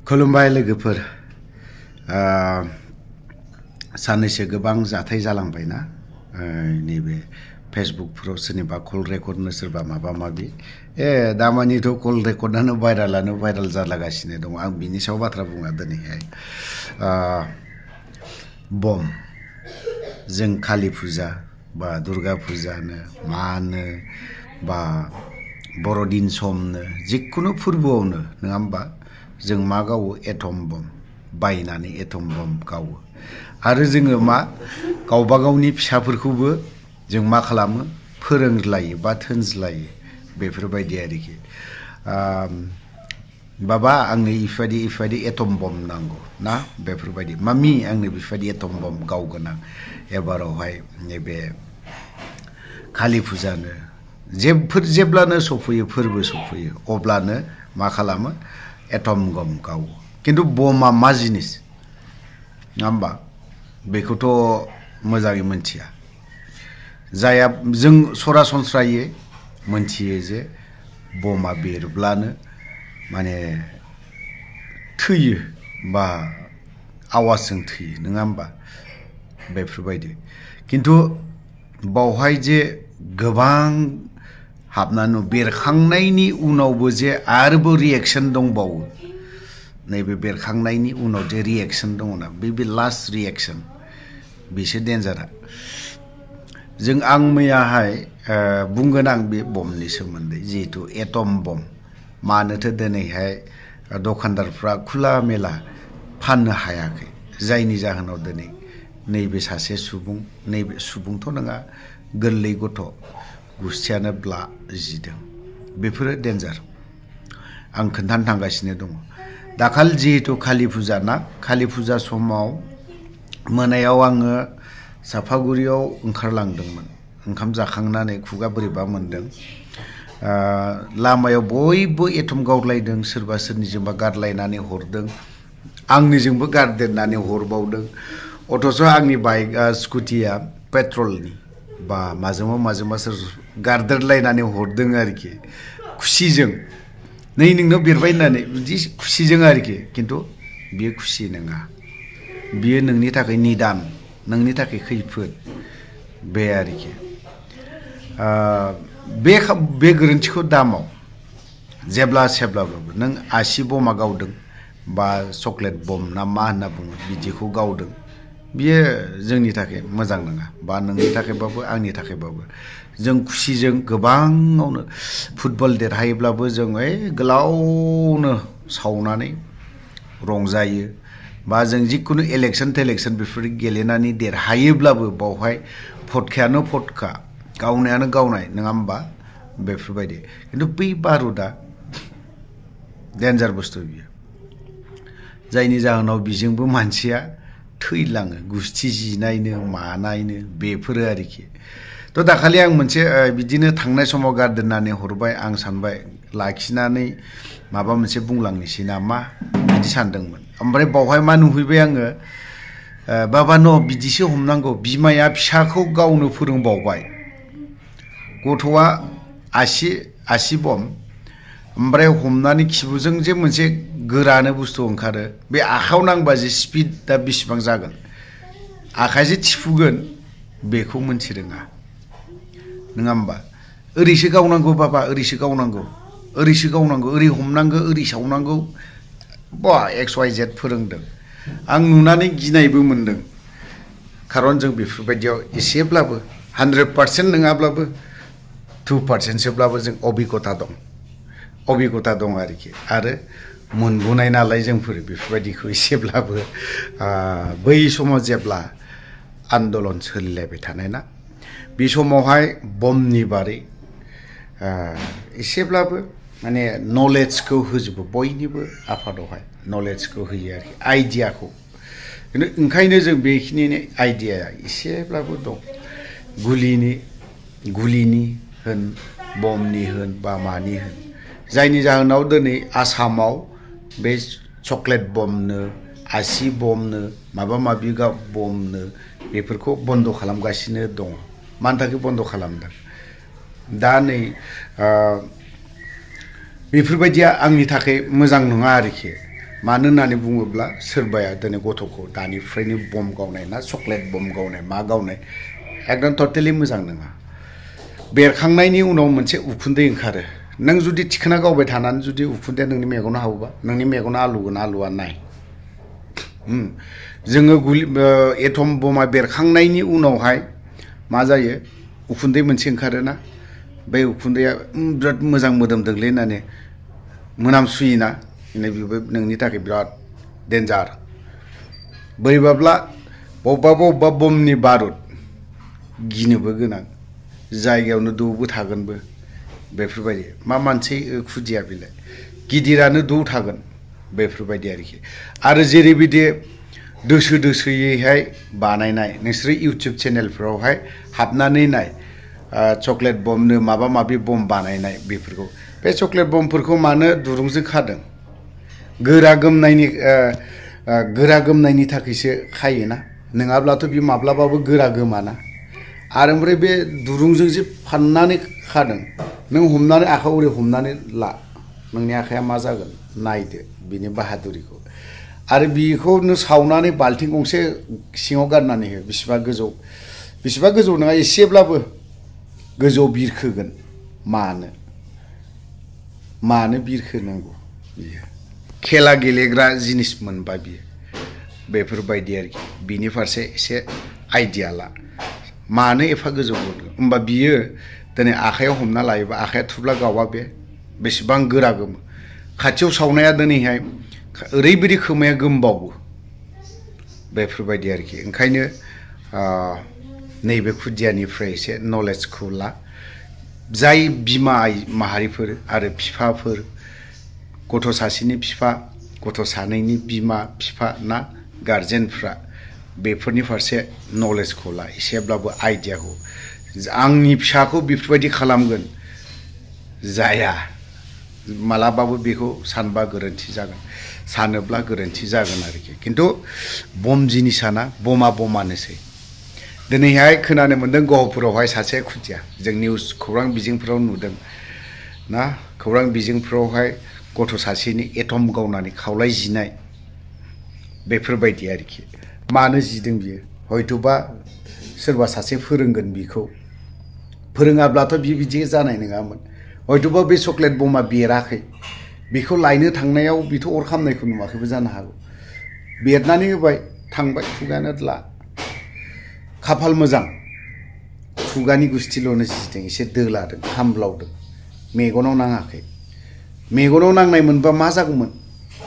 खुलुमबाय लोगोफोर सानैसो गोबां जाथाय जालांबायना नैबे फेसबुकफोराव सोरनिबा कल रेकर्डनो सोरबा माबा माबि दामानिथ' कल रेकर्डआनो भाइराल जालागासिनो दं आं बिनि सायाव बाथ्रा बुङा दिनैहाय बम जों कालि फुजा बा दुर्गा फुजानो मानो बा बर'दिन समनो जिखुनु फोरबोआवनो नङा होमबा जों मा गावो एटम बम बायनानै एटम बम गावो आरो जोङो मा गावबा गावनि फिसाफोरखौबो जों मा खालामो फोरोंलायो बा थोनज्लायो बेफोरबायदि आरोखि बाबा आंनो इफायदि एटम बम नांगौ ना बेफोरबायदि मामि आंनो बेफोरबायदि एटम बम गावगोन आं एबारावहाय नैबे कालि फुजानो जेब्लानो सफैयो फोरबो सफैयो अब्लानो मा खालामो एटम बम गावो किन्तु बमा मा जिनिस नङा होमबा बेखौथ' मोजाङै मोनथिया जाया जों सरासनस्रायै मोनथियो जे बमा बेरब्लानो माने थैयो बा आवाजजों थैयो नङा होमबा बेफोरबायदि किन्तु बावहाय जे गोबां हाबनानै बेरखांनायनि उनावबो जे आरोबाव रिएक्शन दंबावो नैबे बेरखांनायनि उनाव जे रिएक्शन दङना बे लास्ट रिएक्शन बेसो डेन्जारा आं मैयाहाय बुंगोन आं बे बमनि सोमोन्दै जिहेतु एटम बम मानोथो दिनैहाय दखानदारफ्रा खुला मेला फाननो हायाखै जायनि जाहोनाव दिनै नैबे सासे सुबुं नैबे सुबुंथ' नङा गोरलै गथ' गुस्थियानो ब्ला जिदों बेफोरो डेन्जार आं खोन्थानो थांगासिनो दङ दाखालि जिहेतु कालि फुजा ना कालि फुजा समाव मोनायाव आङो साफागुरियाव ओंखारलांदोंमोन ओंखाम जाखांनानै खुगा बोरैबा मोनदों लामायाव बयबो एटम गावलायदों सोरबा सोरनिजोंबा गारलायनानै हरदों आंनिजोंबो गारदेरनानै हरबावदों अथ'स' आंनि बाइकआ स्कुटिया पेट्रलनि बा माजोंबा सोर गारदेरलायनानै हरदों आरोखि खुसिजों नै नोंनाव बेरबाय होननानै बिदि खुसिजों आरोखि किन्तु बियो खुसि नङा बियो नोंनि थाखाय निदान नोंनि थाखाय खैफोद बे आरोखि बे गोरोन्थिखौ दामाव जेब्लाबो नों आसि बमा गावदों बा चक्लेट बम ना मा होनना बुङो बिदिखौ गावदों बियो जोंनि थाखाय मोजां नङा बा नोंनि थाखायबाबो आंनि थाखायबाबो जों खुसिजों गोबाङावनो फुटबल देरहायोब्लाबो जों गोलावनो सावनानै रंजायो बा जों जिखुनु इलेक्सन बेफोर गेलेनानै देरहायोब्लाबो बावहाय फटकायानो फटका गावनायानो गावनाय नङा होमबा बेफोरबायदि किन्तु बै बारुदा डेन्जार बुस्थु बियो जायनि जाहोनाव बिजोंबो मानसिया थैलाङो गुस्थि जिनायनो मानायनो बेफोरो आरोखि थ' दाखालि आं मोनसे बिदिनो थांनाय समाव गारदेरनानै हरबाय आं सानबाय लाखिनानै माबा मोनसे बुंलांनोसै नामा बिदि सानदोंमोन ओमफ्राय बावहाय मा नुहैबाय आङो बाबा न' बिदिसो हमनांगौ बिमाया फिसाखौ गावनो फोरोंबावबाय गथ'आ आसि बम ओमफ्राय हमनानै खिबुजों जे मोनसे गोरानो बुस्थु ओंखारो बे आखायाव नांबा जे स्पिडा बेसेबां जागोन आखाइजों थिफुगोन बेखौ मोनथिरोङा नङा होमबा ओरैसो गावनांगौ बाबा ओरैसो गावनांगौ ओरै हमनांगौ ओरै सावनांगौ बा XYZ फोरोंदों आं नुनानै गिनायबो मोनदों खारन जों बेफोरबायदियाव एसेब्लाबो 100% नङाब्लाबो 2% सोब्लाबो जों अबिगथा दं आरोखि आरो मोनबोनाय नालाय जोंफोर बेफोरबायदिखौ एसेब्लाबो बै समाव जेब्ला आन्दलन सोलिलायबाय थानाय ना बे समावहाय बमनि बारै एसेब्लाबो माने नलेजखौ होजोबो बयनिबो आफादावहाय नलेजखौ होयो आरोखि आइडियाखौ ओंखायनो जों बेखिनि आइडियाया एसेब्लाबो दं गुलिनि होन बमनि होन बा मानि होन जायनि जाहोनाव दिनै आसामाव बे चक्लेट बमनो आसि बमनो माबा माबि बमनो बेफोरखौ बन्द' खालामगासिनो दङ मानि थाखाय बन्द' खालामदों दा नै बेफोरबायदिया आंनि थाखाय मोजां नङा आरोखि मानो होननानै बुङोब्ला सोरबाया दिनै गथ'खौ दानिफ्रायनो बम गावनाय ना चकलेट बम गावनाय मा गावनाय एकदम टटेलि मोजां नङा बेरखांनायनि उनाव मोनसे उखुन्दै ओंखारो नों जुदि थिखोना गावबाय थानानै जुदि उखुन्दैया नोंनि मेगनाव हाबोबा नोंनि मेगना आलौगोन आलौआ नाय जोङो एटम बमा बेरखांनायनि उनावहाय मा जायो उखुन्दै मोनसे ओंखारोना बे उखुन्दैया बिराद मोजां मोदोमदोंलै होननानै मोनामसुयोना बेबो नोंनि थाखाय बिराद डेन्जार बोरैबाब्ला बबेबा बमनि बारुद गिनोबो गोनां जायगायावनो दौबो थागोनबो बेफोरबायदि मा मानसि खुदिया बिलाय गिदिरानो दौ थागोन बेफोरबायदि आरो जेरैबायदि दोसोयैहाय बानायनाय नोंसोर इउटुब चेनेलफोरावहाय हाबनानै नाय चकलेट बमनो माबा माबि बम बानायनाय बेफोरखौ बे चकलेट बमफोरखौ मानो दुरुंजों खादों गोरा गोमनायनि थाखायसो खायोना नङाब्लाथ' बे माब्लाबाबो गोरा गोमाना आरो ओमफ्राय बे दुरुंजों जे फाननानै खादों नों हमनानै आखाइयाव ओरै हमनानै ला नोंनि आखाइया मा जागोन नायदो बिनि बाहादुरिखौ आरो बेखौनो सावनानै बाल्थिं गंसे सिङाव गारनानै हो बिसिबा गोजौ नङा एसेब्लाबो गोजौआव बिरखोगोन मानो बिरखोनांगौ बियो खेला गेलेग्रा जिनिस मोनबा बियो बेफोरबायदि बिनि फारसे एसे आइडिया ला मानो एफा गोजौ होमबा बियो दिनै आखाइयाव हमना लायोबा आखाइया थुब्ला गावा बेसेबां गोरा गोमो खाथियाव सावनाया दिनैहाय ओरैबायदि खोमाया गोमबावो बेफोरबायदि ओंखायनो नैबे खुदियानिफ्राय एसे नलेजखौ ला जाय बिमा माहारिफोर आरो बिफाफोर गथ' सासेनि बिफा गथ' सानैनि बिमा बिफा ना गार्जेनफ्रा बेफोरनि फारसे नलेजखौ ला एसेब्लाबो आइडियाखौ आंनि फिसाखौ बेफोरबायदि खालामगोन जाया मालाबाबो बेखौ सानबा गोरोन्थि जागोन सानोब्ला गोरोन्थि जागोन खिन्थु बम जिनिसाना बमानोसै दिनैहाय खोनानो मोन्दों गहपुरावहाय सासे खुदिया जों निउस खौरां बिजोंफोराव नुदों ना खौरां बिजोंफोरावहाय गथ' सासेनि एटम गावनानै खावलाय जिनाय बेफोरबायदि मानो जिदों बियो हयथ'बा सोरबा सासे फोरोंगोन बिखौ फोरोङाब्लाथ' बिदि जानाय नङामोन हयथ'बा बे चकलेट बमा बेराखै बेखौ लायनो थांनायाव बेथ' अर खामनायखौ नुवाखैबो जानो हागौ बेरनानै होबाय थांबाय खुगानो ला खाफाल मोजां खुगानि गुस्थिल'नो जिदों एसे दोलादों खामब्लावदों मेगनाव नाङाखै मेगनाव नांनाय मोनबा मा जागौमोन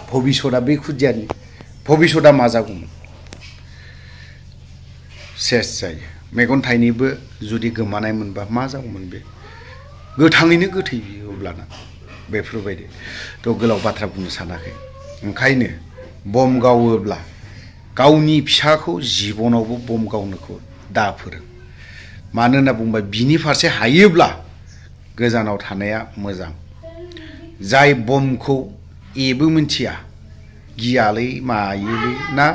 भबिसतआ बे खुदियानि भबिसतआ मा जागौमोन सेस जायो मेगन थाइनैबो जुदि गोमानाय मोनबा मा जागौमोन बे गोथाङैनो गोथै बियो अब्लाना बेफोरबायदि थ' गोलाव बाथ्रा बुंनो सानाखै ओंखायनो बम गावोब्ला गावनि फिसाखौ जिबनावबो बम गावनोखौ दाफोरों मानो होनना बुंबा बिनि फारसे हायोब्ला गोजानाव थानाया मोजां जाय बमखौ एबो मिथिया गियालै मायोलै ना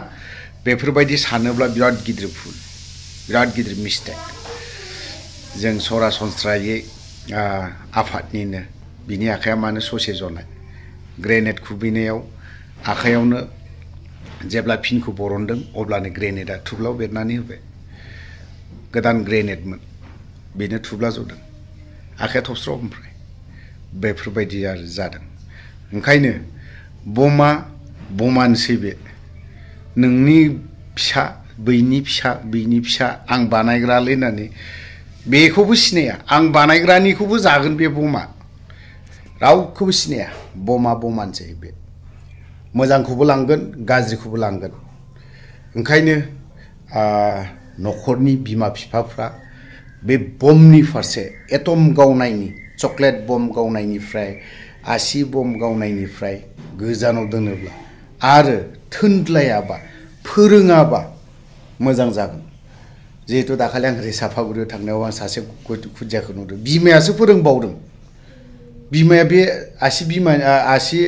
बेफोरबायदि सानोब्ला बिराद गिदिर भुल बिराद गिदिर मिस्टेक जों सरासनस्रायै आफादनिनो बिनि आखाइया मानो ससे जनाय ग्रेनेड खुबैनायाव आखाइयावनो जेब्ला फिनखौ बरनदों अब्लानो ग्रेनेडा थुब्लाव बेरनानै होबाय गोदान ग्रेनेडमोन बेनो थुब्ला जदों आखाइया थबस्र' ओमफ्राय बेफोरबायदि जादों ओंखायनो बमानोसै बे नोंनि फिसा बैनि फिसा आं बानायग्रालै होननानै बेखौबो सिनाया आं बानायग्रानिखौबो जागोन बे बमा रावखौबो सिनाया बमानोसै बे मोजांखौबो लांगोन गाज्रिखौबो लांगोन ओंखायनो न'खरनि बिमा बिफाफ्रा बे बमनि फारसे एटम गावनायनि चकलेट बम गावनायनिफ्राय आसि बम गावनायनिफ्राय गोजानाव दोनोब्ला आरो थोनद्लायाबा फोरोङाबा मोजां जागोन जिहेतु दाखालि आं साफागुरियाव थांनायाव आं सासे खुदियाखौ नुदों बिमायासो फोरोंबावदों बिमाया बे आसि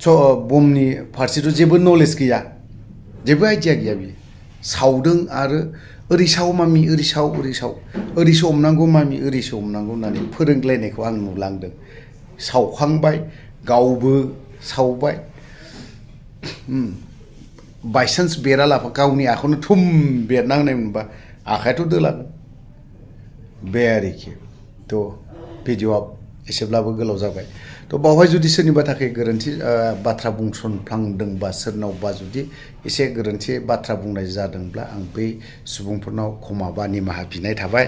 बमनि फारसेथ' जेबो नलेज गैया जेबो आइडिया गैया बियो सावदों आरो ओरै साव मामि ओरै हमनांगौ मामि ओरै हमनांगौ होननानै फोरोंलायनायखौ आं नुलांदों सावखांबाय गावबो सावबाय बायसान्स बेरालाफा गावनि आखायावनो थुम बेरना होनाय मोनबा आखायाथ' दोलागोन बे आरोखि थ' भिडिअ'आ एसेब्लाबो गोलाव जाबाय थ' बावहाय जुदि सोरनिबा थाखाय गोरोन्थि बाथ्रा बुंसनफ्लांदोंबा सोरनावबा जुदि एसे गोरोन्थि बाथ्रा बुंनाय जादोंब्ला आं बै सुबुंफोरनाव क्षमा बा निमाहा बिनाय थाबाय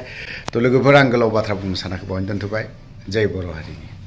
थ' लोगोफोर आं गोलाव बाथ्रा बुंनो सानाखै बावनो दोनथ'बाय जय बर' हारिनि